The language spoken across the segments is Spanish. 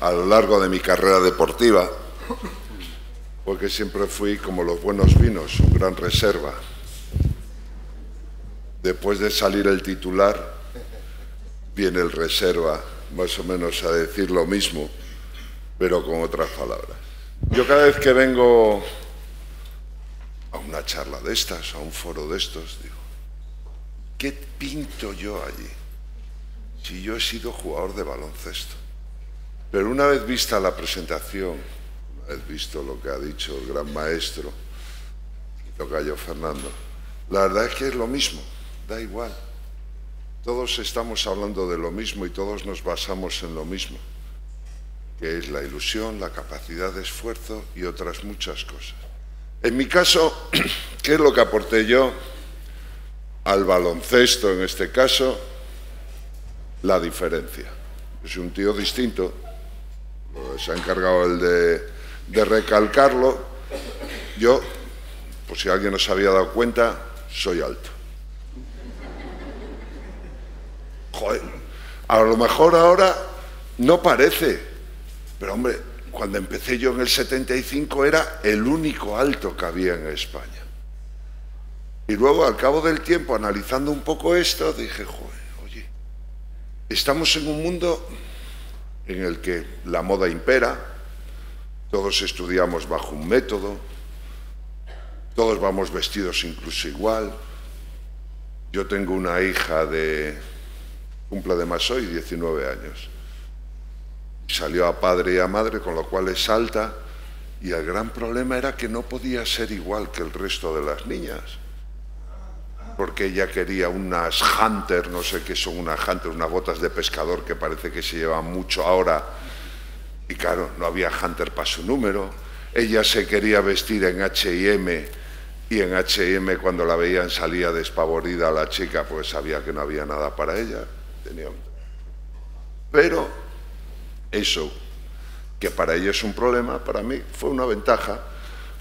A lo largo de mi carrera deportiva, porque siempre fui como los buenos vinos, un gran reserva. Después de salir el titular, viene el reserva, más o menos a decir lo mismo, pero con otras palabras. Yo cada vez que vengo a una charla de estas, a un foro de estos, digo, ¿qué pinto yo allí? Si yo he sido jugador de baloncesto. Pero una vez vista la presentación, una vez visto lo que ha dicho el gran maestro, Tocayo Fernando, la verdad es que es lo mismo, da igual. Todos estamos hablando de lo mismo y todos nos basamos en lo mismo, que es la ilusión, la capacidad de esfuerzo y otras muchas cosas. En mi caso, ¿qué es lo que aporté yo al baloncesto en este caso? La diferencia. Yo soy un tío distinto. Se ha encargado el de recalcarlo. Yo, por si alguien no se había dado cuenta, soy alto. Joder, a lo mejor ahora no parece, pero hombre, cuando empecé yo en el 75 era el único alto que había en España. Y luego, al cabo del tiempo, analizando un poco esto, dije, joder, oye, estamos en un mundo en el que la moda impera, todos estudiamos bajo un método, todos vamos vestidos incluso igual. Yo tengo una hija cumple además hoy 19 años. Salió a padre y a madre, con lo cual es alta, y el gran problema era que no podía ser igual que el resto de las niñas, porque ella quería unas Hunter, no sé qué son unas Hunter, unas botas de pescador que parece que se llevan mucho ahora, y claro, no había Hunter para su número. Ella se quería vestir en H&M, y en H&M cuando la veían salía despavorida la chica, pues sabía que no había nada para ella. Pero eso, que para ella es un problema, para mí fue una ventaja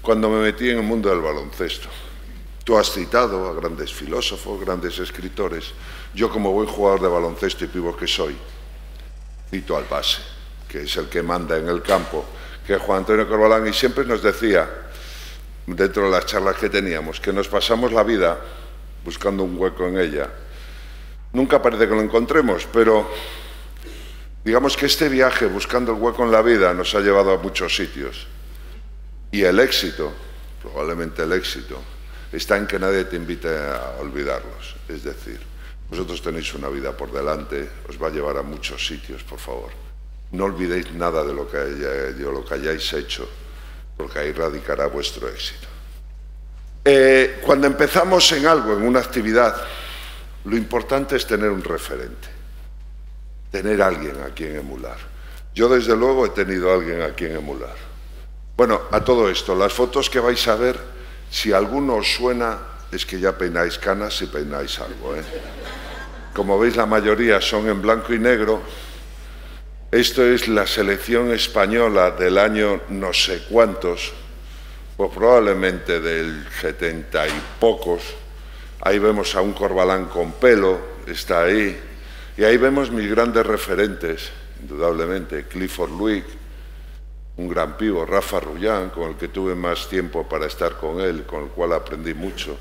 cuando me metí en el mundo del baloncesto. Tú has citado a grandes filósofos, grandes escritores. Yo, como buen jugador de baloncesto y pívot que soy, cito al base, que es el que manda en el campo, que es Juan Antonio Corbalán, y siempre nos decía, dentro de las charlas que teníamos, que nos pasamos la vida buscando un hueco en ella. Nunca parece que lo encontremos, pero digamos que este viaje buscando el hueco en la vida nos ha llevado a muchos sitios. Y el éxito, probablemente el éxito, está en que nadie te invite a olvidarlos. Es decir, vosotros tenéis una vida por delante, os va a llevar a muchos sitios, por favor. No olvidéis nada de lo que hayáis hecho, porque ahí radicará vuestro éxito. Cuando empezamos en algo, en una actividad, lo importante es tener un referente, tener alguien a quien emular. Yo, desde luego, he tenido a alguien a quien emular. Bueno, a todo esto, las fotos que vais a ver, si alguno os suena, es que ya peináis canas y peináis algo, ¿eh? Como veis, la mayoría son en blanco y negro. Esto es la selección española del año no sé cuántos, pues probablemente del 70 y pocos. Ahí vemos a un Corbalán con pelo, está ahí. Y ahí vemos mis grandes referentes, indudablemente, Clifford Luick, un gran pívot, Rafa Rullán, con el que tuve más tiempo para estar con él, con el cual aprendí mucho,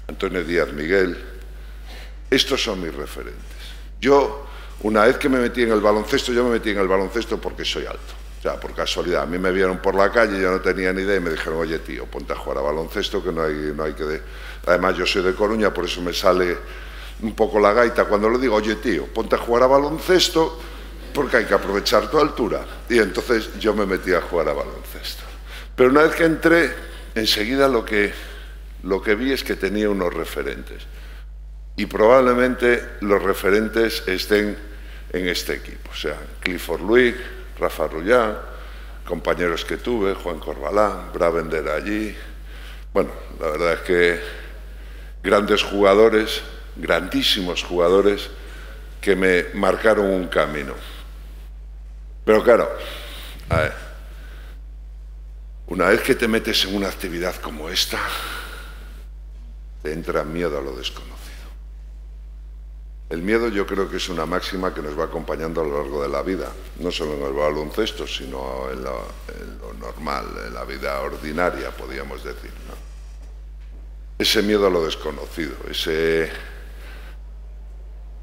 Antonio Díaz Miguel. Estos son mis referentes. Yo, una vez que me metí en el baloncesto, yo me metí en el baloncesto porque soy alto. O sea, por casualidad. A mí me vieron por la calle, yo no tenía ni idea y me dijeron, oye, tío, ponte a jugar a baloncesto, que no hay que... Además, yo soy de Coruña, por eso me sale un poco la gaita cuando le digo, oye, tío, ponte a jugar a baloncesto, porque hay que aprovechar tu altura. Y entonces yo me metí a jugar a baloncesto. Pero una vez que entré, enseguida lo que vi es que tenía unos referentes. Y probablemente los referentes estén en este equipo. O sea, Clifford Luig, Rafa Rullán, compañeros que tuve, Juan Corbalán, Bravender allí. Bueno, la verdad es que grandes jugadores, grandísimos jugadores, que me marcaron un camino. Pero claro, a ver, una vez que te metes en una actividad como esta, te entra miedo a lo desconocido. El miedo yo creo que es una máxima que nos va acompañando a lo largo de la vida, no solo en el baloncesto, sino en lo normal, en la vida ordinaria, podríamos decir, ¿no? Ese miedo a lo desconocido,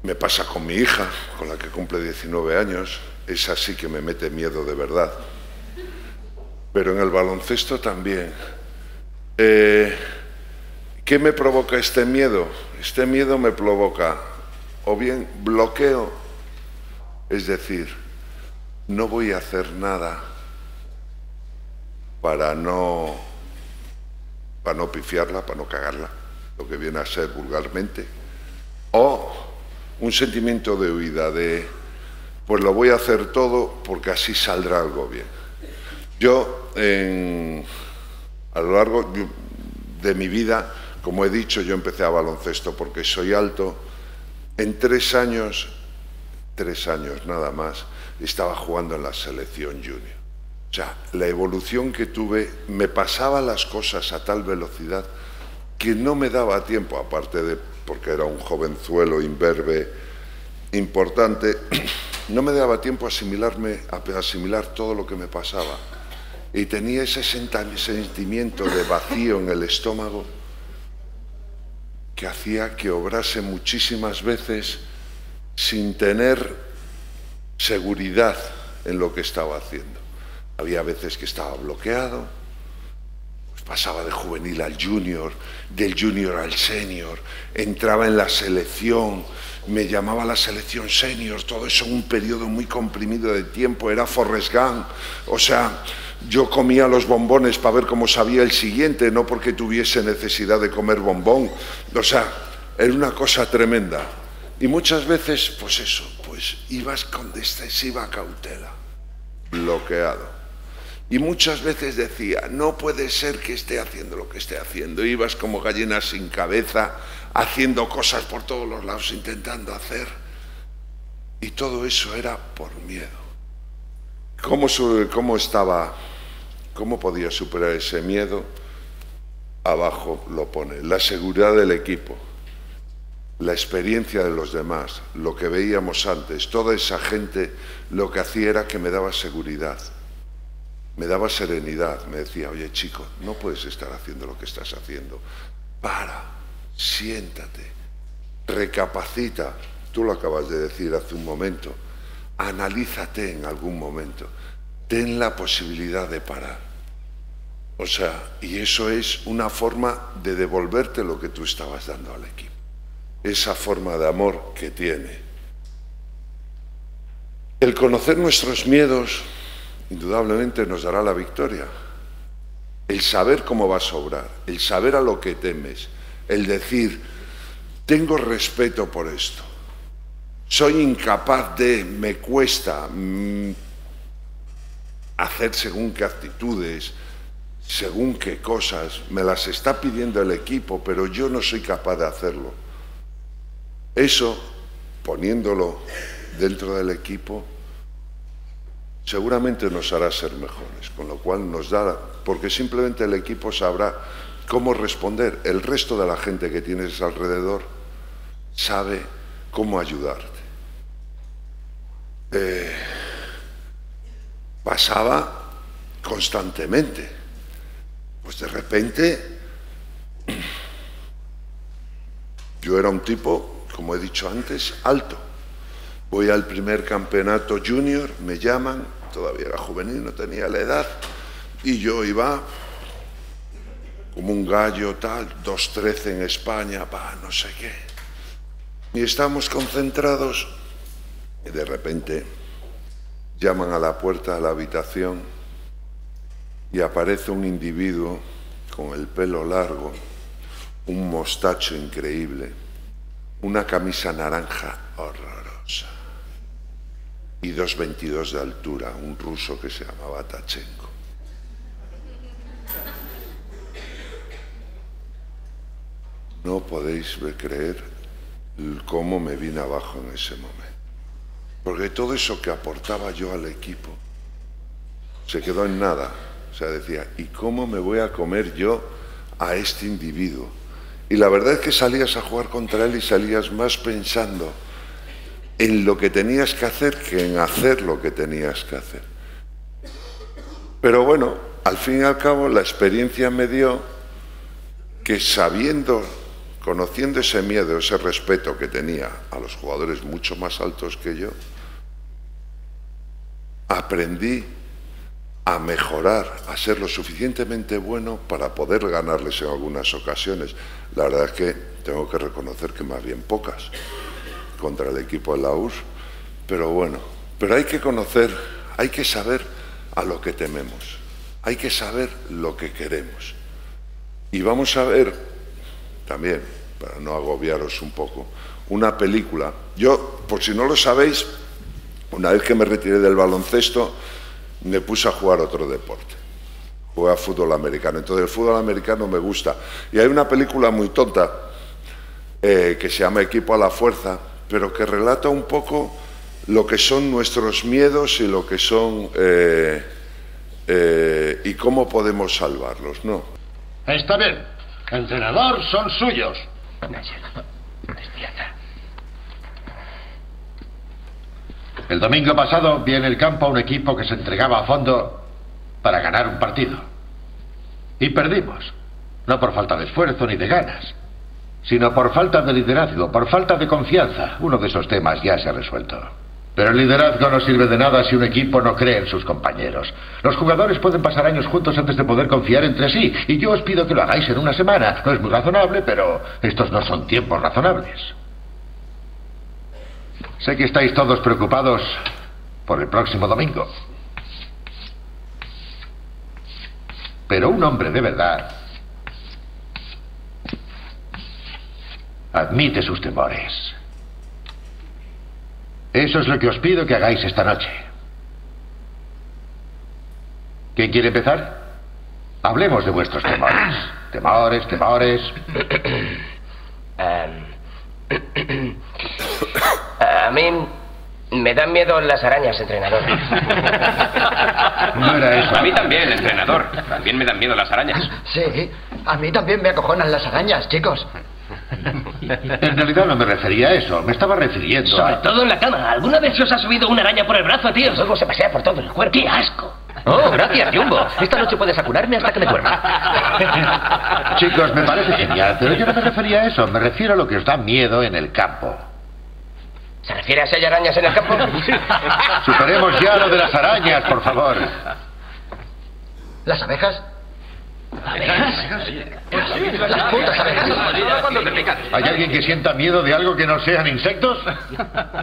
me pasa con mi hija, con la que cumple 19 años, esa sí que me mete miedo de verdad. Pero en el baloncesto también. ¿Qué me provoca este miedo? Este miedo me provoca o bien bloqueo, es decir, no voy a hacer nada para no pifiarla, para no cagarla, lo que viene a ser vulgarmente, o un sentimiento de huida, de pues lo voy a hacer todo porque así saldrá algo bien. Yo, a lo largo de mi vida, como he dicho, yo empecé a baloncesto porque soy alto. En 3 años nada más, estaba jugando en la selección junior. O sea, la evolución que tuve, me pasaba las cosas a tal velocidad que no me daba tiempo, aparte de porque era un jovenzuelo imberbe importante, no me daba tiempo a asimilar todo lo que me pasaba. Y tenía ese sentimiento de vacío en el estómago que hacía que obrase muchísimas veces sin tener seguridad en lo que estaba haciendo. Había veces que estaba bloqueado, pues pasaba de juvenil al junior, del junior al senior, entraba en la selección, me llamaba a la selección senior, todo eso en un periodo muy comprimido de tiempo, era Forrest Gump, o sea, yo comía los bombones para ver cómo sabía el siguiente, no porque tuviese necesidad de comer bombón, o sea, era una cosa tremenda. Y muchas veces, pues eso, pues ibas con excesiva cautela, bloqueado. Y muchas veces decía, no puede ser que esté haciendo lo que esté haciendo. Ibas como gallina sin cabeza, haciendo cosas por todos los lados, intentando hacer. Y todo eso era por miedo. ¿Cómo podía superar ese miedo? Abajo lo pone, la seguridad del equipo, la experiencia de los demás, lo que veíamos antes, toda esa gente lo que hacía era que me daba seguridad, me daba serenidad, me decía, oye chico, no puedes estar haciendo lo que estás haciendo, para, siéntate, recapacita, tú lo acabas de decir hace un momento, analízate en algún momento, ten la posibilidad de parar. O sea, y eso es una forma de devolverte lo que tú estabas dando al equipo. Esa forma de amor que tiene. El conocer nuestros miedos, indudablemente nos dará la victoria. El saber cómo vas a obrar, el saber a lo que temes, el decir, tengo respeto por esto, soy incapaz de, me cuesta hacer según qué actitudes, según qué cosas, me las está pidiendo el equipo, pero yo no soy capaz de hacerlo. Eso, poniéndolo dentro del equipo, seguramente nos hará ser mejores, con lo cual nos dará, porque simplemente el equipo sabrá cómo responder. El resto de la gente que tienes alrededor sabe cómo ayudarte. Pasaba constantemente. Pues de repente, yo era un tipo, como he dicho antes, alto. Voy al primer campeonato junior, me llaman, todavía era juvenil, no tenía la edad, y yo iba como un gallo, tal, 2-13 en España, no sé qué. Y estábamos concentrados y de repente llaman a la puerta de la habitación y aparece un individuo con el pelo largo, un mostacho increíble, una camisa naranja horrorosa y 2,22 de altura, un ruso que se llamaba Tachenko. No podéis creer cómo me vine abajo en ese momento. Porque todo eso que aportaba yo al equipo se quedó en nada. O sea, decía, ¿y cómo me voy a comer yo a este individuo? Y la verdad es que salías a jugar contra él y salías más pensando en lo que tenías que hacer que en hacer lo que tenías que hacer. Pero bueno, al fin y al cabo la experiencia me dio que conociendo ese miedo, ese respeto que tenía a los jugadores mucho más altos que yo, aprendí a mejorar, a ser lo suficientemente bueno para poder ganarles en algunas ocasiones. La verdad es que tengo que reconocer que más bien pocas contra el equipo de la URSS, pero bueno, pero hay que conocer, hay que saber a lo que tememos, hay que saber lo que queremos. Y vamos a ver también, para no agobiaros un poco, una película. Yo, por si no lo sabéis, una vez que me retiré del baloncesto, me puse a jugar otro deporte. Jugué a fútbol americano. Entonces el fútbol americano me gusta. Y hay una película muy tonta que se llama Equipo a la Fuerza, pero que relata un poco lo que son nuestros miedos y lo que son y cómo podemos salvarlos, ¿no? Está bien. Entrenador, son suyos. Despierta. El domingo pasado vi en el campo a un equipo que se entregaba a fondo para ganar un partido. Y perdimos. No por falta de esfuerzo ni de ganas, sino por falta de liderazgo, por falta de confianza. Uno de esos temas ya se ha resuelto. Pero el liderazgo no sirve de nada si un equipo no cree en sus compañeros. Los jugadores pueden pasar años juntos antes de poder confiar entre sí. Y yo os pido que lo hagáis en una semana. No es muy razonable, pero estos no son tiempos razonables. Sé que estáis todos preocupados por el próximo domingo. Pero un hombre de verdad admite sus temores. Eso es lo que os pido que hagáis esta noche. ¿Quién quiere empezar? Hablemos de vuestros temores. Temores. A mí me dan miedo las arañas, entrenador. No era eso. A mí también, entrenador. También me dan miedo las arañas. Sí, a mí también me acojonan las arañas, chicos. En realidad no me refería a eso. Me estaba refiriendo Sobre todo en la cama. ¿Alguna vez se os ha subido una araña por el brazo, tío? Luego se pasea por todo el cuerpo. ¡Qué asco! Oh, gracias, Jumbo. Esta noche puedes acurarme hasta que me duerma. Chicos, me parece genial, pero yo no me refería a eso. Me refiero a lo que os da miedo en el campo. ¿Se refiere a si hay arañas en el campo? Superemos ya lo de las arañas, por favor. ¿Las abejas? Las putas abejas. ¿Hay alguien que sienta miedo de algo que no sean insectos?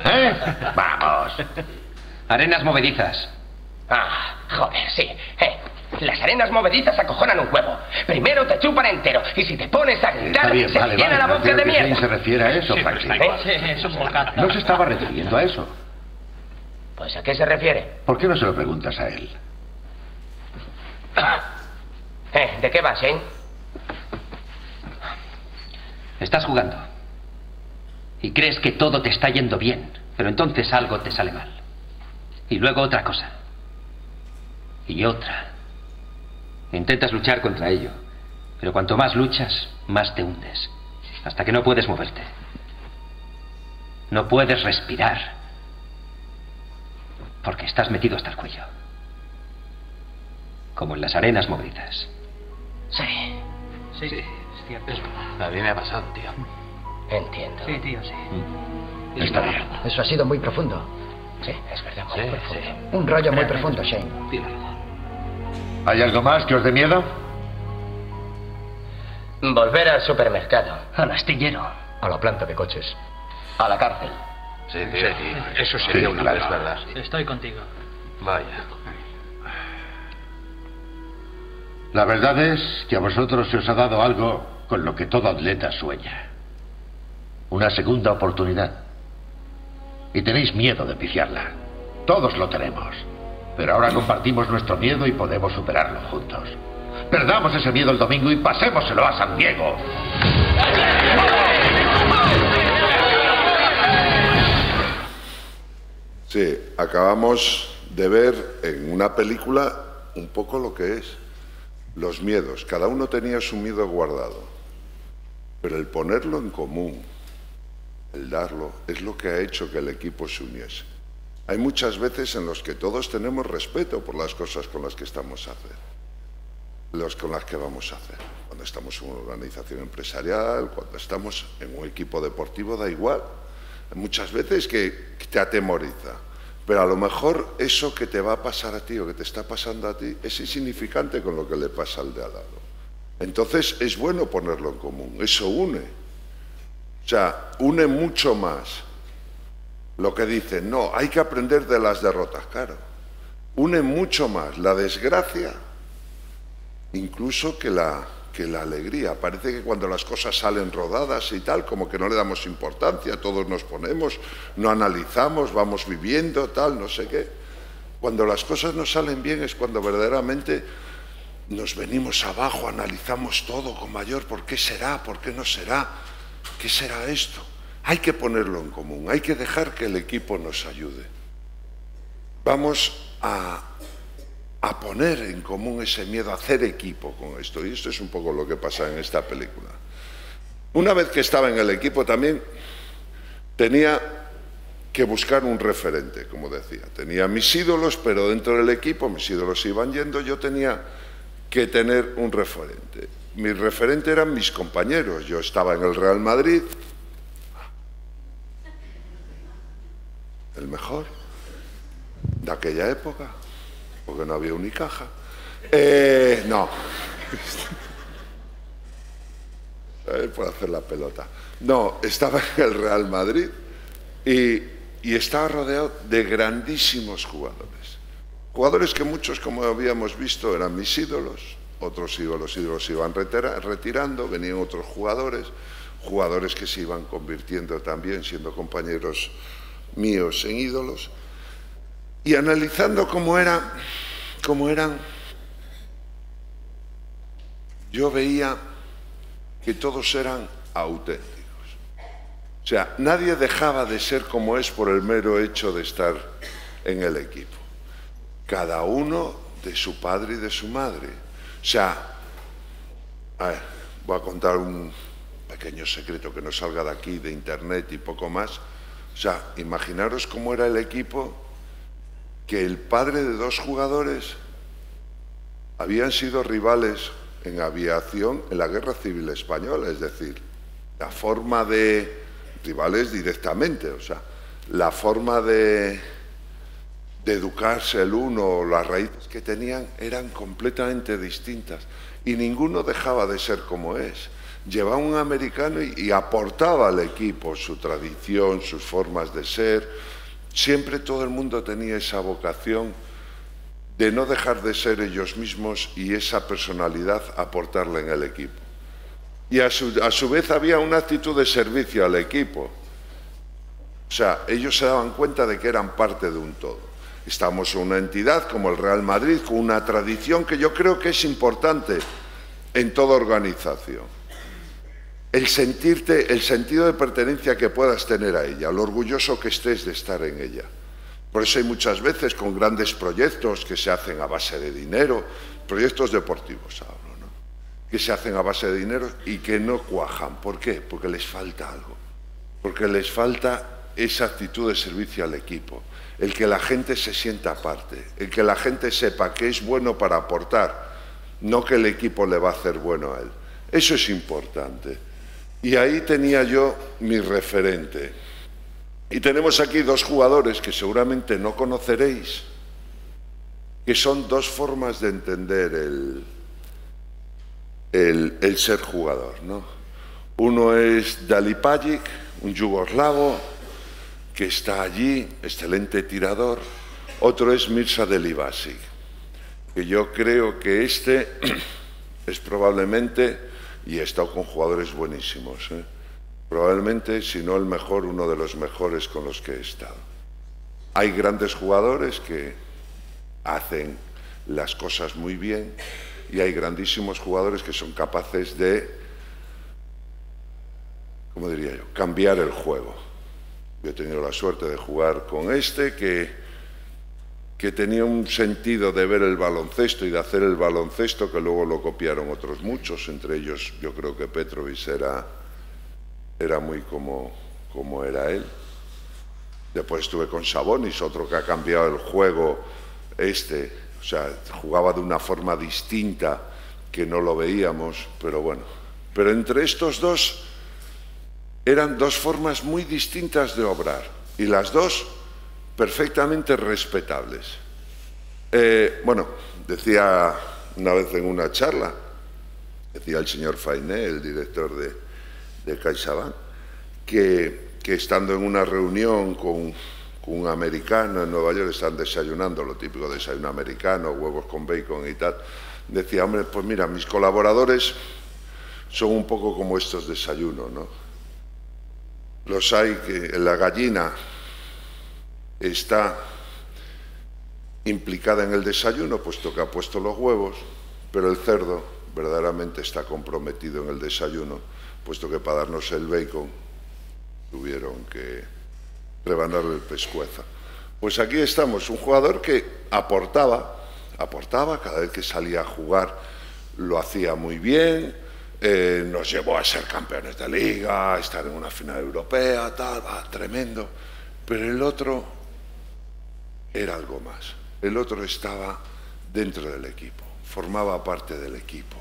¿Eh? Vamos. Arenas movedizas. Ah, joder, sí. Las arenas movedizas acojonan un huevo. Primero te chupan entero y si te pones a gritar, Está bien, se vale, llena la no boca creo de que mierda. Shane se refiere a eso, Frankie. Es un volcán. No se estaba refiriendo a eso. Pues ¿a qué se refiere? ¿Por qué no se lo preguntas a él? ¿De qué vas, Shane? Estás jugando. Y crees que todo te está yendo bien, pero entonces algo te sale mal. Y luego otra cosa. Y otra. Intentas luchar contra ello, pero cuanto más luchas, más te hundes. Hasta que no puedes moverte. No puedes respirar. Porque estás metido hasta el cuello. Como en las arenas movedizas. Sí. Sí, es cierto. A mí me ha pasado, tío. Entiendo. Sí, tío, sí. Está bien. Eso ha sido muy profundo. Sí, es verdad, muy profundo. Un rollo muy profundo, Shane. ¿Hay algo más que os dé miedo? Volver al supermercado. Al astillero. A la planta de coches. A la cárcel. Sí, eso sería una claro. vez, ¿verdad? Estoy contigo. Vaya. La verdad es que a vosotros se os ha dado algo con lo que todo atleta sueña. Una segunda oportunidad. Y tenéis miedo de pifiarla. Todos lo tenemos. Pero ahora compartimos nuestro miedo y podemos superarlo juntos. Perdamos ese miedo el domingo y pasémoselo a San Diego. Sí, acabamos de ver en una película un poco lo que es los miedos. Cada uno tenía su miedo guardado, pero el ponerlo en común, el darlo, es lo que ha hecho que el equipo se uniese. Hay muchas veces en las que todos tenemos respeto por las cosas con las que estamos a hacer, con las que vamos a hacer. Cuando estamos en una organización empresarial, cuando estamos en un equipo deportivo, da igual. Hay muchas veces que te atemoriza, pero a lo mejor eso que te va a pasar a ti o que te está pasando a ti es insignificante con lo que le pasa al de al lado. Entonces es bueno ponerlo en común, eso une. O sea, une mucho más. Lo que dicen, no, hay que aprender de las derrotas, claro. Une mucho más la desgracia, incluso que la alegría. Parece que cuando las cosas salen rodadas y tal, como que no le damos importancia, todos nos ponemos, no analizamos, vamos viviendo, tal, no sé qué. Cuando las cosas no salen bien es cuando verdaderamente nos venimos abajo, analizamos todo con mayor, ¿por qué será? ¿Por qué no será? ¿Qué será esto? Hay que ponerlo en común, hay que dejar que el equipo nos ayude. Vamos a poner en común ese miedo, a hacer equipo con esto. Y esto es un poco lo que pasa en esta película. Una vez que estaba en el equipo también tenía que buscar un referente, como decía. Tenía mis ídolos, pero dentro del equipo mis ídolos iban yendo, yo tenía que tener un referente. Mi referente eran mis compañeros. Yo estaba en el Real Madrid, el mejor de aquella época, porque no había Unicaja. No. Por hacer la pelota. No, estaba en el Real Madrid y estaba rodeado de grandísimos jugadores. Jugadores que muchos, como habíamos visto, eran mis ídolos. Otros ídolos se iban retirando, venían otros jugadores que se iban convirtiendo también, siendo compañeros míos en ídolos. Y analizando cómo eran, yo veía que todos eran auténticos. O sea, nadie dejaba de ser como es por el mero hecho de estar en el equipo. Cada uno de su padre y de su madre. O sea, a ver, voy a contar un pequeño secreto que no salga de aquí, de internet y poco más. O sea, imaginaros cómo era el equipo, que el padre de dos jugadores habían sido rivales en aviación en la Guerra Civil Española, es decir, la forma de rivales directamente, o sea, la forma de educarse el uno, las raíces que tenían eran completamente distintas y ninguno dejaba de ser como es. Llevaba un americano y aportaba al equipo su tradición, sus formas de ser. Siempre todo el mundo tenía esa vocación de no dejar de ser ellos mismos y esa personalidad aportarla en el equipo. Y a su vez había una actitud de servicio al equipo. O sea, ellos se daban cuenta de que eran parte de un todo. Estamos en una entidad como el Real Madrid, con una tradición que yo creo que es importante en toda organización. El sentido de pertenencia que puedas tener a ella, lo orgulloso que estés de estar en ella. Por eso hay muchas veces con grandes proyectos que se hacen a base de dinero, proyectos deportivos hablo, ¿no? Que se hacen a base de dinero y que no cuajan. ¿Por qué? Porque les falta algo. Porque les falta esa actitud de servicio al equipo. El que la gente se sienta parte, el que la gente sepa que es bueno para aportar, no que el equipo le va a hacer bueno a él. Eso es importante. Y ahí tenía yo mi referente. Y tenemos aquí dos jugadores que seguramente no conoceréis, que son dos formas de entender el ser jugador, ¿no? Uno es Dali Pajic, un yugoslavo que está allí, excelente tirador. Otro es Mirza Delibasic, que yo creo que este es probablemente, y he estado con jugadores buenísimos, probablemente, si no el mejor, uno de los mejores con los que he estado. Hay grandes jugadores que hacen las cosas muy bien y hay grandísimos jugadores que son capaces de, ¿cómo diría yo?, cambiar el juego. Yo he tenido la suerte de jugar con este que tenía un sentido de ver el baloncesto y de hacer el baloncesto que luego lo copiaron otros muchos, entre ellos yo creo que Petrovic era muy como era él. Después estuve con Sabonis, otro que ha cambiado el juego, o sea, jugaba de una forma distinta que no lo veíamos, pero bueno. Pero entre estos dos eran dos formas muy distintas de obrar y las dos perfectamente respetables. Bueno, decía una vez en una charla, decía el señor Fainé, el director de CaixaBank, que estando en una reunión con un americano en Nueva York, están desayunando, lo típico de desayuno americano, huevos con bacon y tal, decía, hombre, pues mira, mis colaboradores son un poco como estos desayunos, ¿no? Los hay que la gallina está implicada en el desayuno, puesto que ha puesto los huevos, pero el cerdo verdaderamente está comprometido en el desayuno, puesto que para darnos el bacon tuvieron que rebanarle el pescuezo. Pues aquí estamos, un jugador que aportaba, cada vez que salía a jugar lo hacía muy bien, nos llevó a ser campeones de liga, a estar en una final europea, tal, tremendo, pero el otro era algo más. El otro estaba dentro del equipo, formaba parte del equipo.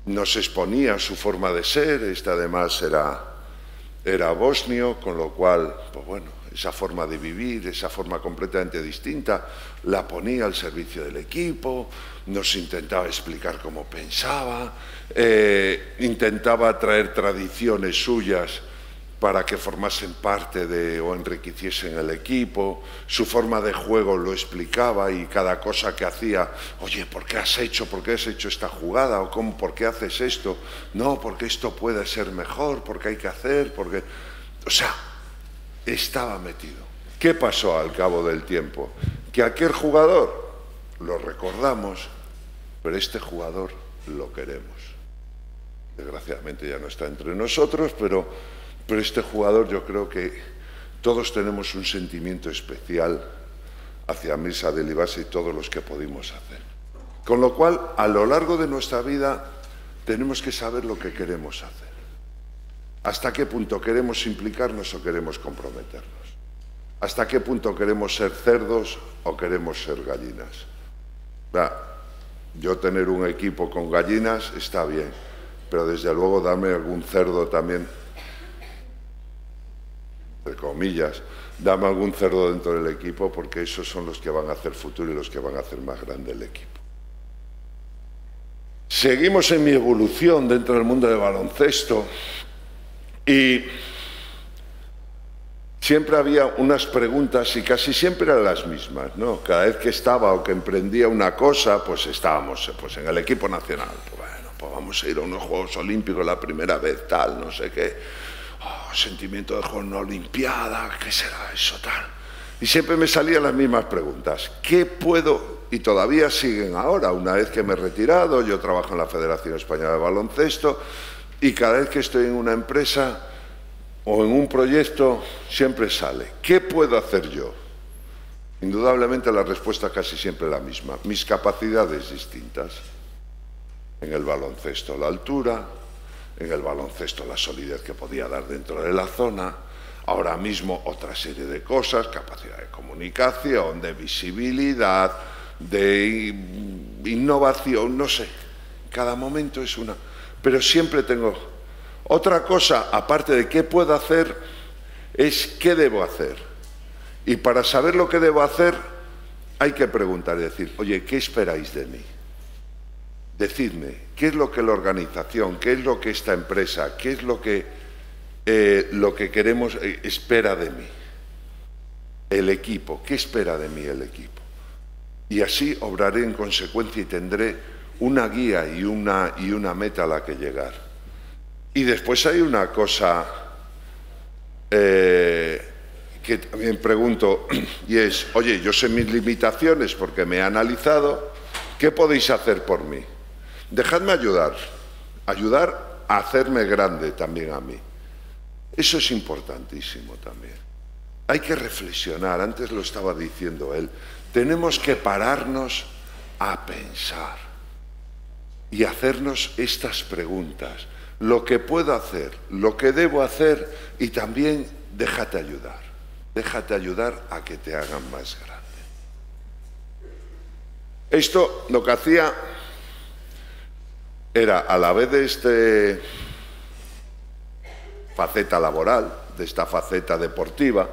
Nos exponía su forma de ser, además era bosnio, con lo cual, pues bueno, esa forma de vivir, esa forma completamente distinta, la ponía al servicio del equipo, nos intentaba explicar cómo pensaba, intentaba traer tradiciones suyas para que formasen parte o enriqueciesen el equipo, su forma de juego lo explicaba y cada cosa que hacía, oye, ¿por qué has hecho esta jugada? ¿O cómo, por qué haces esto? No, porque esto puede ser mejor, porque hay que hacer, porque... O sea, estaba metido. ¿Qué pasó al cabo del tiempo? Que aquel jugador lo recordamos, pero este jugador lo queremos. Desgraciadamente ya no está entre nosotros, pero este jugador yo creo que todos tenemos un sentimiento especial hacia Mirza Delibasic y todos los que pudimos hacer. Con lo cual, a lo largo de nuestra vida tenemos que saber lo que queremos hacer. ¿Hasta qué punto queremos implicarnos o queremos comprometernos? ¿Hasta qué punto queremos ser cerdos o queremos ser gallinas? Yo tener un equipo con gallinas está bien, pero desde luego darme algún cerdo también, entre comillas, dame algún cerdo dentro del equipo, porque esos son los que van a hacer futuro y los que van a hacer más grande el equipo. Seguimos en mi evolución dentro del mundo del baloncesto y siempre había unas preguntas y casi siempre eran las mismas, ¿no? Cada vez que estaba o que emprendía una cosa, pues estábamos en el equipo nacional. Pues bueno, pues vamos a ir a unos Juegos Olímpicos la primera vez, tal, no sé qué. Sentimiento de jugar una Olimpiada, ¿qué será eso, tal? Y siempre me salían las mismas preguntas. ¿Qué puedo? Y todavía siguen ahora, una vez que me he retirado, yo trabajo en la Federación Española de Baloncesto y cada vez que estoy en una empresa o en un proyecto siempre sale, ¿qué puedo hacer yo? Indudablemente la respuesta casi siempre es la misma, mis capacidades distintas. En el baloncesto la altura, en el baloncesto la solidez que podía dar dentro de la zona, ahora mismo otra serie de cosas, capacidad de comunicación, de visibilidad, de innovación, no sé, cada momento es una... Pero siempre tengo otra cosa, aparte de qué puedo hacer, es ¿qué debo hacer? Y para saber lo que debo hacer hay que preguntar y decir, oye, ¿qué esperáis de mí? Decidme, ¿qué es lo que la organización, qué es lo que esta empresa, qué es lo que queremos, espera de mí? El equipo, ¿qué espera de mí el equipo? Y así obraré en consecuencia y tendré una guía y una meta a la que llegar. Y después hay una cosa que también pregunto, y es, oye, yo sé mis limitaciones porque me he analizado, ¿qué podéis hacer por mí? Dejadme ayudar a hacerme grande también a mí. Eso es importantísimo también. Hay que reflexionar, antes lo estaba diciendo él, tenemos que pararnos a pensar y hacernos estas preguntas. Lo que puedo hacer, lo que debo hacer y también déjate ayudar a que te hagan más grande. Esto lo que hacía era, a la vez de esta faceta laboral, de esta faceta deportiva,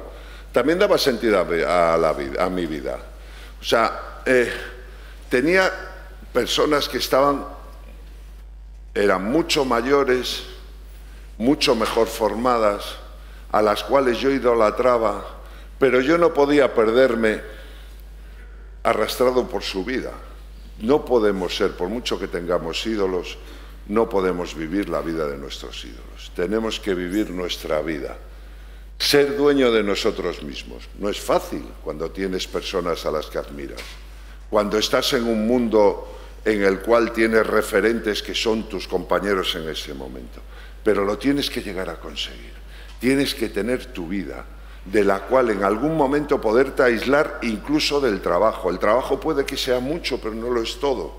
también daba sentido a mi vida. O sea, tenía personas que eran mucho mayores, mucho mejor formadas, a las cuales yo idolatraba, pero yo no podía perderme arrastrado por su vida. No podemos ser, por mucho que tengamos ídolos, no podemos vivir la vida de nuestros ídolos. Tenemos que vivir nuestra vida. Ser dueño de nosotros mismos. No es fácil cuando tienes personas a las que admiras. Cuando estás en un mundo en el cual tienes referentes que son tus compañeros en ese momento. Pero lo tienes que llegar a conseguir. Tienes que tener tu vida, de la cual en algún momento poderte aislar incluso del trabajo. El trabajo puede que sea mucho, pero no lo es todo.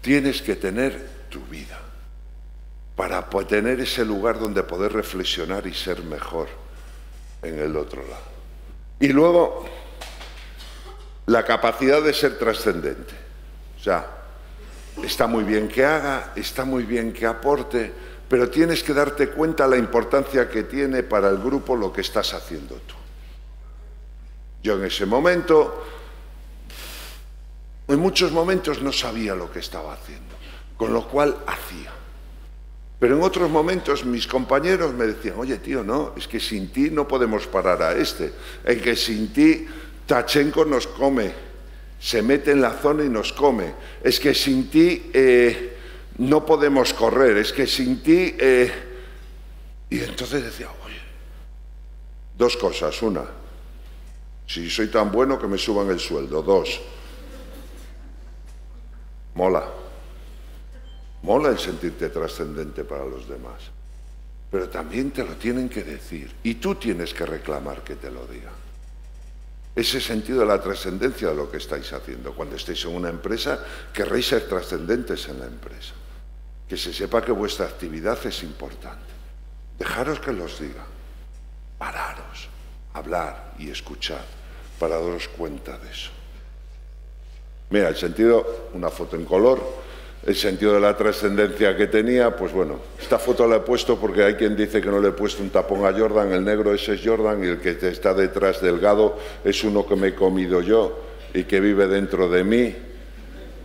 Tienes que tener tu vida para tener ese lugar donde poder reflexionar y ser mejor en el otro lado. Y luego, la capacidad de ser trascendente. O sea, está muy bien que haga, está muy bien que aporte, pero tienes que darte cuenta de la importancia que tiene para el grupo lo que estás haciendo tú. Yo en ese momento, en muchos momentos no sabía lo que estaba haciendo, con lo cual hacía. Pero en otros momentos mis compañeros me decían, oye tío, no, es que sin ti no podemos parar a este, en que sin ti Tachenko nos come, se mete en la zona y nos come, es que sin ti no podemos correr, es que sin ti... Y entonces decía, oye, dos cosas, una, si soy tan bueno que me suban el sueldo, dos, mola el sentirte trascendente para los demás, pero también te lo tienen que decir y tú tienes que reclamar que te lo digan. Ese sentido de la trascendencia de lo que estáis haciendo. Cuando estéis en una empresa, querréis ser trascendentes en la empresa. Que se sepa que vuestra actividad es importante. Dejaros que los diga. Pararos, hablar y escuchar para daros cuenta de eso. Mira, el sentido, una foto en color, el sentido de la trascendencia que tenía, pues bueno, esta foto la he puesto porque hay quien dice que no le he puesto un tapón a Jordan, el negro ese es Jordan y el que está detrás delgado es uno que me he comido yo y que vive dentro de mí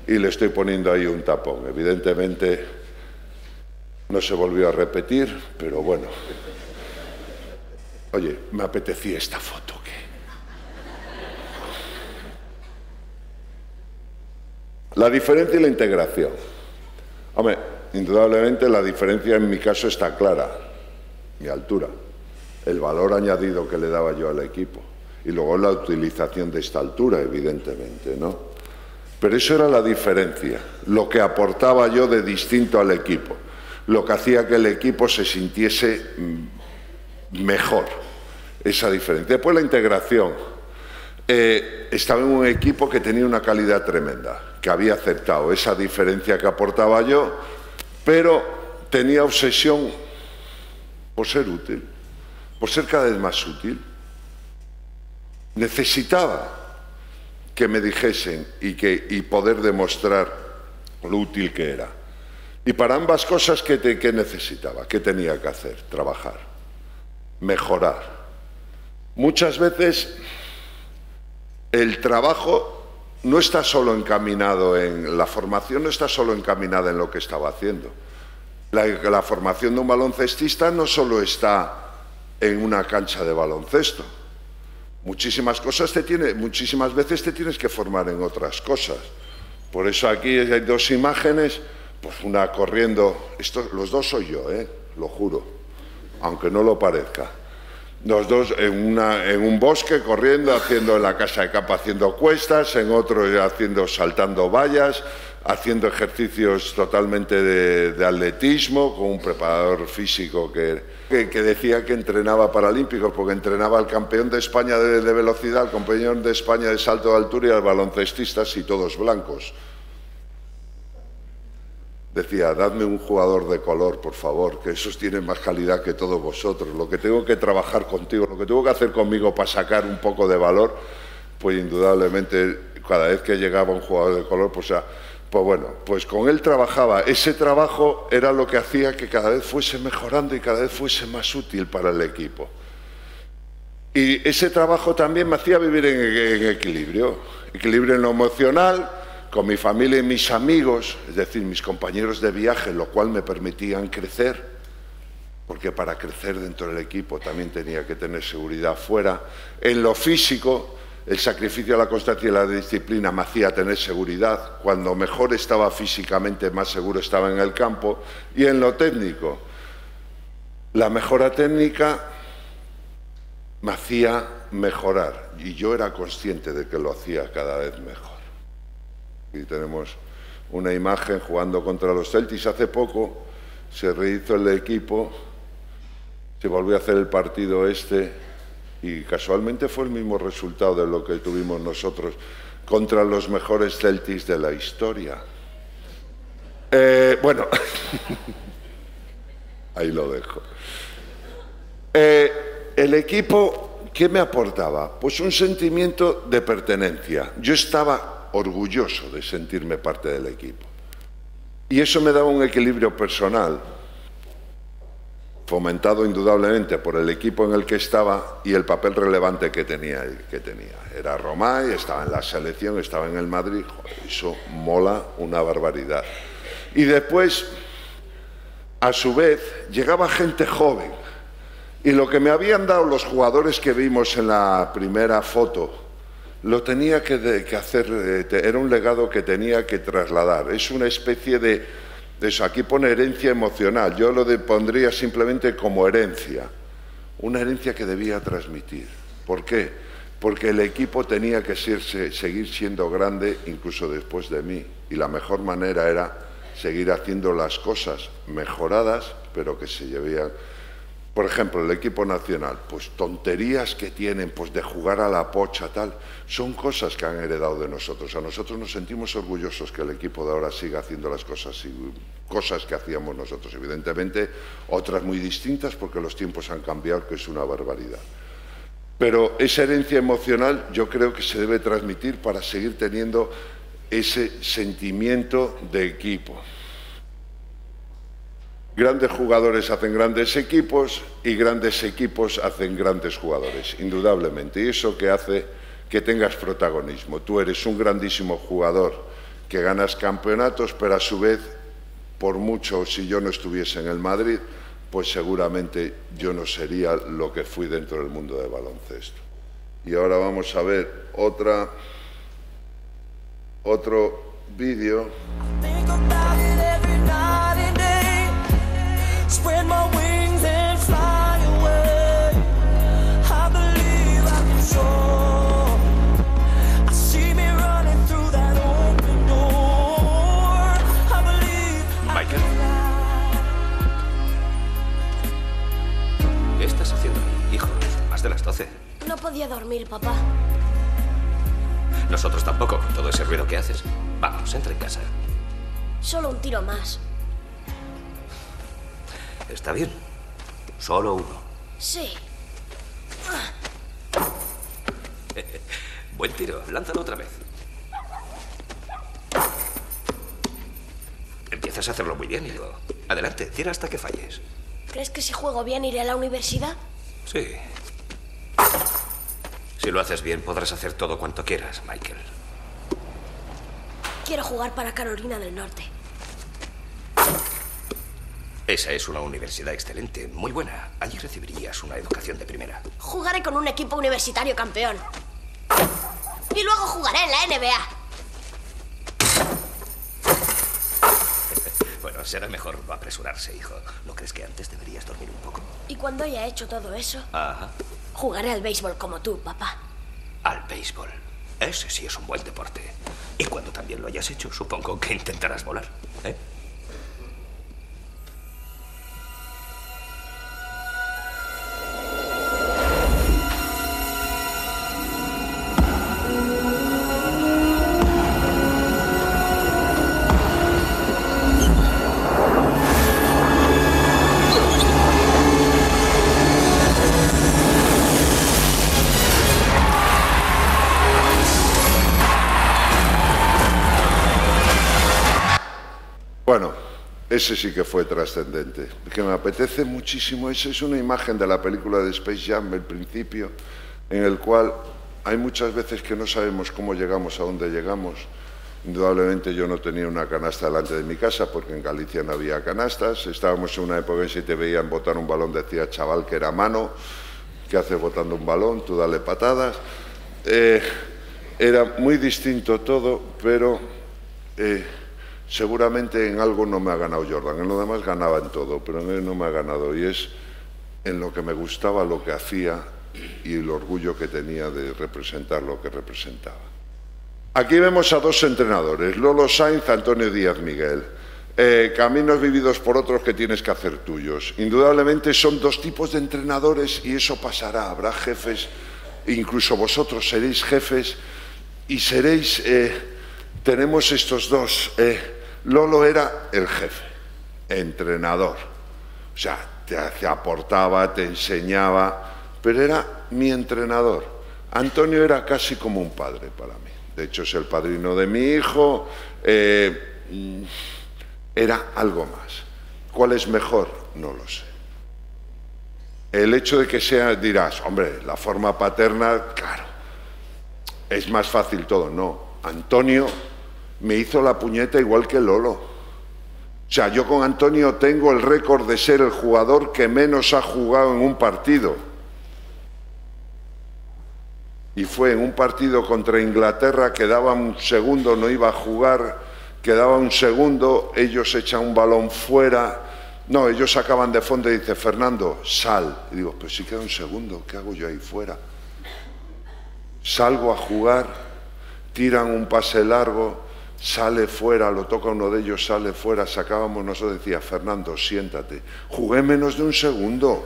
y le estoy poniendo ahí un tapón. Evidentemente no se volvió a repetir, pero bueno. Oye, me apetecía esta foto, ¿qué? La diferencia y la integración. Hombre, indudablemente la diferencia en mi caso está clara. Mi altura, el valor añadido que le daba yo al equipo y luego la utilización de esta altura, evidentemente, ¿no? Pero eso era la diferencia, lo que aportaba yo de distinto al equipo, lo que hacía que el equipo se sintiese mejor, esa diferencia. Después la integración. Estaba en un equipo que tenía una calidad tremenda, que había aceptado esa diferencia que aportaba yo, pero tenía obsesión por ser útil, por ser cada vez más útil. Necesitaba que me dijesen y poder demostrar lo útil que era. Y para ambas cosas, ¿qué necesitaba? ¿Qué tenía que hacer? Trabajar, mejorar. muchas veces el trabajo no está solo encaminado en la formación, no está solo encaminada en lo que estaba haciendo. La formación de un baloncestista no solo está en una cancha de baloncesto. Muchísimas veces te tienes que formar en otras cosas. Por eso aquí hay dos imágenes, pues una corriendo, los dos soy yo, lo juro, aunque no lo parezca. Los dos en un bosque corriendo, haciendo en la casa de campo haciendo cuestas, en otro saltando vallas, haciendo ejercicios totalmente de atletismo, con un preparador físico que decía que entrenaba paralímpicos, porque entrenaba al campeón de España de velocidad, al campeón de España de salto de altura y al baloncestistas y todos blancos. Decía, dadme un jugador de color, por favor, que esos tienen más calidad que todos vosotros. Lo que tengo que trabajar contigo, lo que tengo que hacer conmigo para sacar un poco de valor, pues indudablemente cada vez que llegaba un jugador de color, pues bueno, pues con él trabajaba. Ese trabajo era lo que hacía que cada vez fuese mejorando y cada vez fuese más útil para el equipo. Y ese trabajo también me hacía vivir en equilibrio en lo emocional, con mi familia y mis amigos, es decir, mis compañeros de viaje, lo cual me permitían crecer, porque para crecer dentro del equipo también tenía que tener seguridad fuera. En lo físico, el sacrificio, la constancia y la disciplina me hacía tener seguridad. Cuando mejor estaba físicamente, más seguro estaba en el campo. Y en lo técnico, la mejora técnica me hacía mejorar, y yo era consciente de que lo hacía cada vez mejor. Aquí tenemos una imagen jugando contra los Celtics. Hace poco se rehizo el equipo, se volvió a hacer el partido y casualmente fue el mismo resultado de lo que tuvimos nosotros contra los mejores Celtics de la historia. Bueno, ahí lo dejo. El equipo, ¿qué me aportaba? Pues un sentimiento de pertenencia. Yo estaba orgulloso de sentirme parte del equipo. Y eso me daba un equilibrio personal, fomentado indudablemente por el equipo en el que estaba y el papel relevante que tenía. Era Romay, estaba en la selección, estaba en el Madrid. Joder, eso mola una barbaridad. Y después, a su vez, llegaba gente joven. Y lo que me habían dado los jugadores que vimos en la primera foto, lo tenía que hacer, era un legado que tenía que trasladar. Es una especie de eso, aquí pone herencia emocional, yo lo pondría simplemente como herencia, una herencia que debía transmitir. ¿Por qué? Porque el equipo tenía que seguir siendo grande incluso después de mí, y la mejor manera era seguir haciendo las cosas mejoradas, pero que se llevaban. Por ejemplo, el equipo nacional, pues tonterías que tienen, pues de jugar a la pocha, tal, son cosas que han heredado de nosotros. A nosotros nos sentimos orgullosos que el equipo de ahora siga haciendo las cosas que hacíamos nosotros. Evidentemente, otras muy distintas porque los tiempos han cambiado, que es una barbaridad. Pero esa herencia emocional yo creo que se debe transmitir para seguir teniendo ese sentimiento de equipo. Grandes jugadores hacen grandes equipos y grandes equipos hacen grandes jugadores, indudablemente. Y eso que hace que tengas protagonismo. Tú eres un grandísimo jugador que ganas campeonatos, pero a su vez, por mucho, si yo no estuviese en el Madrid, pues seguramente yo no sería lo que fui dentro del mundo del baloncesto. Y ahora vamos a ver otro vídeo. Spread my wings and fly away. I believe I can soar. I see me running through that open door. I believe I can fly. ¿Qué estás haciendo ahí, hijo? Más de las 12. No podía dormir, papá. Nosotros tampoco, con todo ese ruido que haces. Vamos, entra en casa. Solo un tiro más. Está bien. Solo uno. Sí. Buen tiro. Lánzalo otra vez. Empiezas a hacerlo muy bien, hijo. Adelante, tira hasta que falles. ¿Crees que si juego bien iré a la universidad? Sí. Si lo haces bien, podrás hacer todo cuanto quieras, Michael. Quiero jugar para Carolina del Norte. Esa es una universidad excelente, muy buena. Allí recibirías una educación de primera. Jugaré con un equipo universitario campeón. Y luego jugaré en la NBA. Bueno, será mejor no apresurarse, hijo. ¿No crees que antes deberías dormir un poco? Y cuando haya hecho todo eso, Ajá. jugaré al béisbol como tú, papá. Al béisbol. Ese sí es un buen deporte. Y cuando también lo hayas hecho, supongo que intentarás volar, ¿eh? Bueno, ese sí que fue trascendente. Que me apetece muchísimo. Esa es una imagen de la película de Space Jam, el principio, en el cual hay muchas veces que no sabemos cómo llegamos a donde llegamos. Indudablemente yo no tenía una canasta delante de mi casa porque en Galicia no había canastas. Estábamos en una época en que si te veían botar un balón decía chaval que era mano. ¿Qué haces botando un balón? Tú dale patadas. Era muy distinto todo, pero seguramente en algo no me ha ganado Jordan. En lo demás ganaba en todo, pero en él no me ha ganado. Y es en lo que me gustaba, lo que hacía y el orgullo que tenía de representar lo que representaba. Aquí vemos a dos entrenadores, Lolo Sainz, Antonio Díaz Miguel. Caminos vividos por otros que tienes que hacer tuyos. Indudablemente son dos tipos de entrenadores y eso pasará. Habrá jefes, incluso vosotros seréis jefes y seréis... tenemos estos dos. Lolo era el jefe, entrenador. O sea, te aportaba, te enseñaba, pero era mi entrenador. Antonio era casi como un padre para mí. De hecho, es el padrino de mi hijo. Era algo más. ¿Cuál es mejor? No lo sé. El hecho de que sea, dirás, hombre, la forma paterna, claro, es más fácil todo. No, Antonio me hizo la puñeta igual que Lolo. O sea, yo con Antonio tengo el récord de ser el jugador que menos ha jugado en un partido. Y fue en un partido contra Inglaterra, quedaba un segundo, no iba a jugar, quedaba un segundo, ellos echan un balón fuera. No, ellos sacaban de fondo y dice, Fernando, sal. Y digo, pues si queda un segundo, ¿qué hago yo ahí fuera? Salgo a jugar, tiran un pase largo, sale fuera, lo toca uno de ellos, sale fuera, sacábamos nosotros, decía, Fernando, siéntate. Jugué menos de un segundo.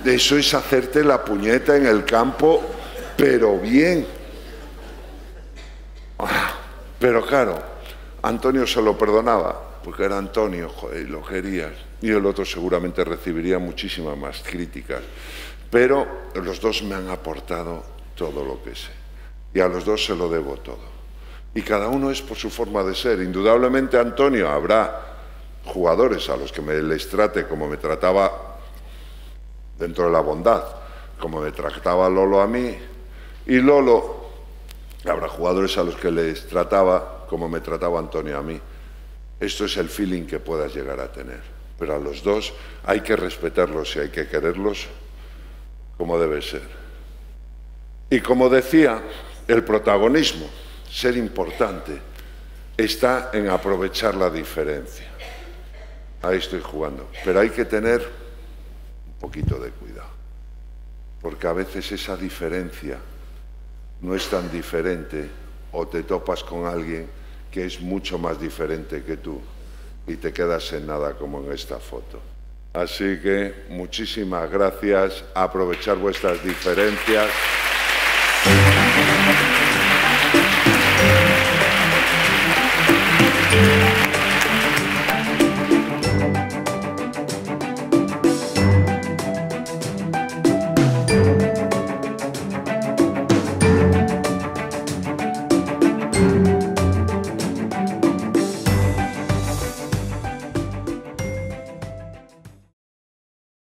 Eso es hacerte la puñeta en el campo, pero bien. Pero claro, Antonio se lo perdonaba, porque era Antonio, joder, y lo querías. Y el otro seguramente recibiría muchísimas más críticas. Pero los dos me han aportado todo lo que sé. Y a los dos se lo debo todo. Y cada uno es por su forma de ser. Indudablemente, Antonio, habrá jugadores a los que les trate como me trataba dentro de la bondad, como me trataba Lolo a mí. Y Lolo, habrá jugadores a los que les trataba como me trataba Antonio a mí. Esto es el feeling que puedas llegar a tener. Pero a los dos hay que respetarlos y hay que quererlos como debe ser. Y como decía, el protagonismo, ser importante, está en aprovechar la diferencia. Ahí estoy jugando. Pero hay que tener un poquito de cuidado. Porque a veces esa diferencia no es tan diferente o te topas con alguien que es mucho más diferente que tú y te quedas en nada como en esta foto. Así que muchísimas gracias, aprovechar vuestras diferencias.